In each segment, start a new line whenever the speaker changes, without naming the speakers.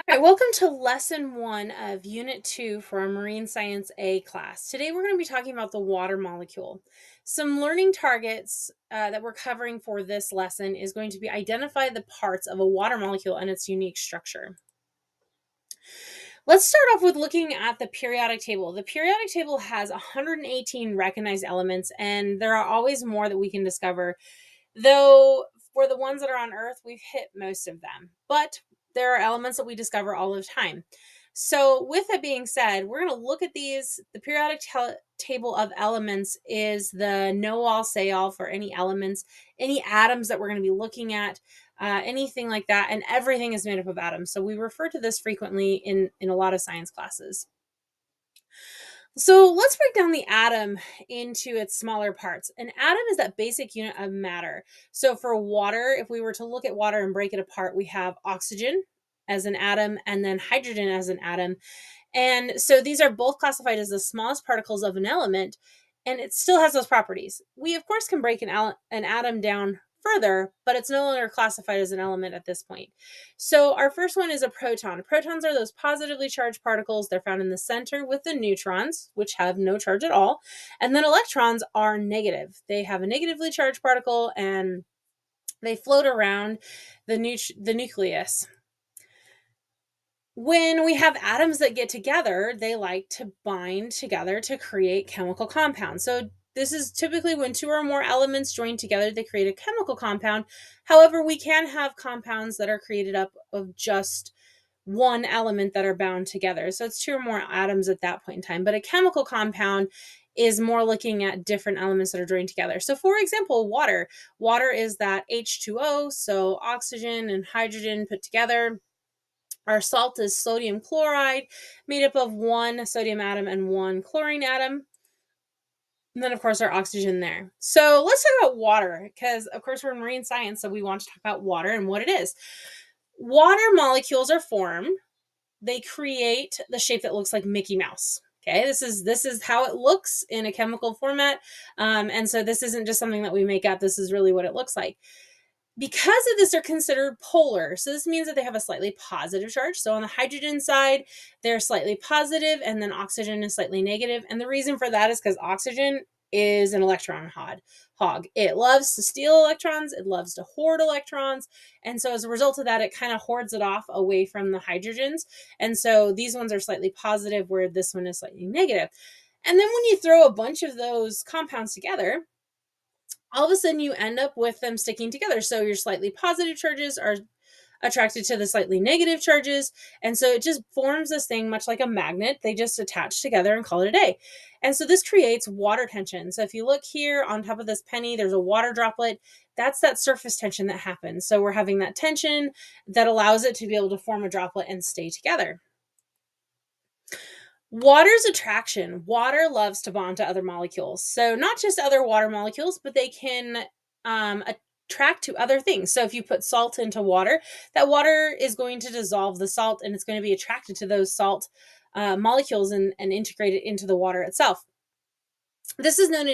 All right, welcome to lesson 1 of unit 2 for our Marine Science A class. Today we're going to be talking about the water molecule. Some learning targets that we're covering for this lesson is going to be identify the parts of a water molecule and its unique structure. Let's start off with looking at the periodic table. The periodic table has 118 recognized elements, and there are always more that we can discover, though for the ones that are on Earth, we've hit most of them. But there are elements that we discover all the time. So, with that being said, we're going to look at these. The periodic table of elements is the know all, say all for any elements, any atoms that we're going to be looking at, anything like that. And everything is made up of atoms. So, we refer to this frequently in a lot of science classes. So let's break down the atom into its smaller parts. An atom is that basic unit of matter. So for water, if we were to look at water and break it apart, we have oxygen as an atom and then hydrogen as an atom. And so these are both classified as the smallest particles of an element, and it still has those properties. We, of course, can break an atom down further, but it's no longer classified as an element at this point. So our first one is a proton. Protons are those positively charged particles. They're found in the center with the neutrons, which have no charge at all. And then electrons are negative. They have a negatively charged particle and they float around the nucleus. When we have atoms that get together, they like to bind together to create chemical compounds. So this is typically when two or more elements join together, they create a chemical compound. However, we can have compounds that are created up of just one element that are bound together. So it's two or more atoms at that point in time. But a chemical compound is more looking at different elements that are joined together. So for example, water. Water is that H2O, so oxygen and hydrogen put together. Our salt is sodium chloride, made up of one sodium atom and one chlorine atom. And then, of course, our oxygen there. So let's talk about water, because, of course, we're in marine science, so we want to talk about water and what it is. Water molecules are formed. They create the shape that looks like Mickey Mouse. Okay, this is how it looks in a chemical format. And so this isn't just something that we make up. This is really what it looks like. Because of this, they're considered polar. So this means that they have a slightly positive charge. So on the hydrogen side, they're slightly positive, and then oxygen is slightly negative. And the reason for that is because oxygen is an electron hog. It loves to steal electrons. It loves to hoard electrons. And so as a result of that, it kind of hoards it off away from the hydrogens. And so these ones are slightly positive, where this one is slightly negative. And then when you throw a bunch of those compounds together, all of a sudden you end up with them sticking together. So your slightly positive charges are attracted to the slightly negative charges. And so it just forms this thing much like a magnet. They just attach together and call it a day. And so this creates water tension. So if you look here on top of this penny, there's a water droplet. That's that surface tension that happens. So we're having that tension that allows it to be able to form a droplet and stay together. Water's attraction. Water loves to bond to other molecules. So not just other water molecules, but they can attract to other things. So if you put salt into water, that water is going to dissolve the salt and it's going to be attracted to those salt molecules and integrate it into the water itself. This is known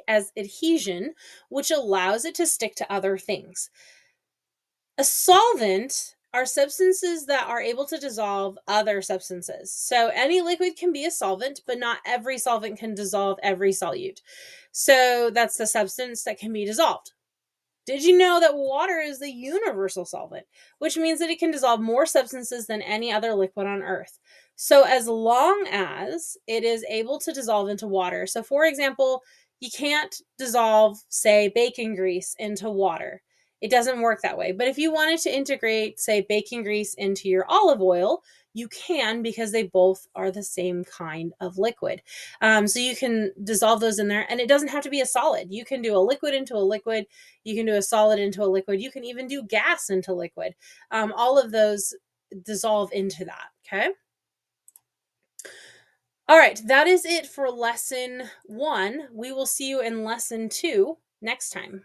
as adhesion, which allows it to stick to other things. A solvent are substances that are able to dissolve other substances. So any liquid can be a solvent, but not every solvent can dissolve every solute. So that's the substance that can be dissolved. Did you know that water is the universal solvent, which means that it can dissolve more substances than any other liquid on Earth? So as long as it is able to dissolve into water. So for example, you can't dissolve, say, bacon grease into water. It doesn't work that way. But if you wanted to integrate, say, bacon grease into your olive oil, you can, because they both are the same kind of liquid. So you can dissolve those in there, and it doesn't have to be a solid. You can do a liquid into a liquid. You can do a solid into a liquid. You can even do gas into liquid. All of those dissolve into that. Okay. All right. That is it for lesson 1. We will see you in lesson 2 next time.